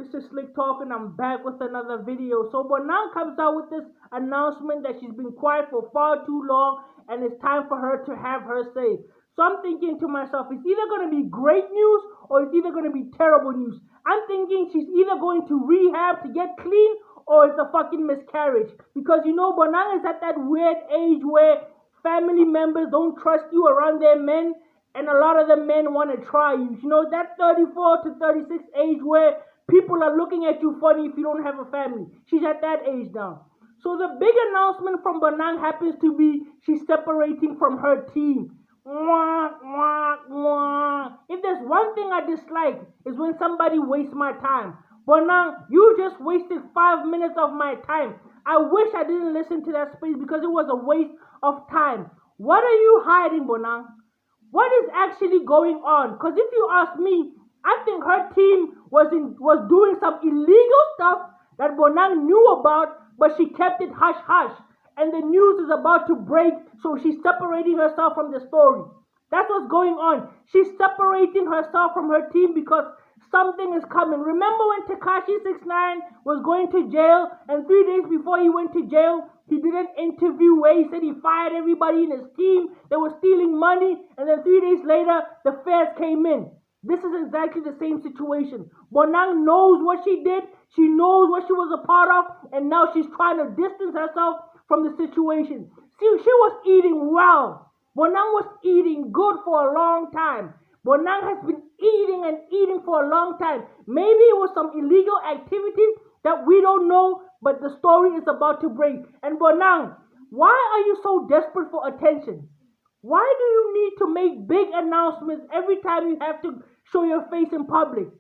This is Slick Talk and I'm back with another video. So Bonang comes out with this announcement that she's been quiet for far too long and it's time for her to have her say. So I'm thinking to myself, it's either going to be great news or it's either going to be terrible news. I'm thinking she's either going to rehab to get clean or it's a fucking miscarriage. Because you know Bonang is at that weird age where family members don't trust you around their men. And a lot of the men want to try you. You know, that 34 to 36 age where people are looking at you funny if you don't have a family. She's at that age now. So the big announcement from Bonang happens to be she's separating from her team. Mwah, mwah, mwah. If there's one thing I dislike is when somebody wastes my time. Bonang, you just wasted 5 minutes of my time. I wish I didn't listen to that space because it was a waste of time. What are you hiding, Bonang? What is actually going on? Because if you ask me, I think her team was doing some illegal stuff that Bonang knew about, but she kept it hush-hush. And the news is about to break, so she's separating herself from the story. That's what's going on. She's separating herself from her team because something is coming. Remember when Tekashi 69 was going to jail, and 3 days before he went to jail, he did an interview where he said he fired everybody in his team. They were stealing money, and then 3 days later, the feds came in. This is exactly the same situation. Bonang knows what she did. She knows what she was a part of, and now she's trying to distance herself from the situation. See, she was eating well. Bonang was eating good for a long time. Bonang has been eating and eating for a long time. Maybe it was some illegal activities that we don't know, but the story is about to break. And Bonang, why are you so desperate for attention? Why do you need to make big announcements every time you have to show your face in public?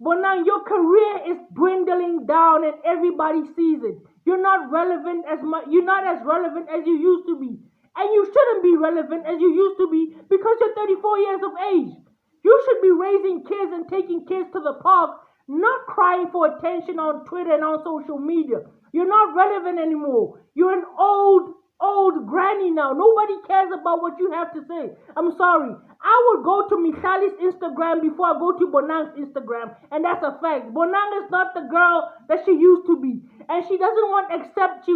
Bonang, your career is dwindling down and everybody sees it. You're not relevant as much. You're not as relevant as you used to be. And you shouldn't be relevant as you used to be because you're 34 years of age. You should be raising kids and taking kids to the park, not crying for attention on Twitter and on social media. You're not relevant anymore. You're an old granny now. Nobody cares about what you have to say. I'm sorry. I would go to Michali's Instagram before I go to Bonang's Instagram. And that's a fact. Bonang is not the girl that she used to be. And she doesn't want to accept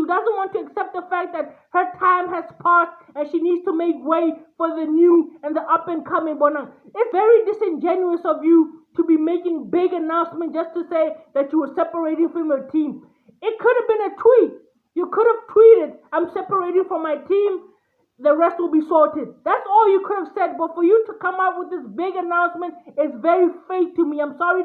the fact that her time has passed and she needs to make way for the new and the up and coming Bonang. It's very disingenuous of you to be making big announcements just to say that you were separating from your team. It could have been a tweet. You could have tweeted, I'm separating from my team, the rest will be sorted. That's all you could have said. But for you to come out with this big announcement is very fake to me. I'm sorry.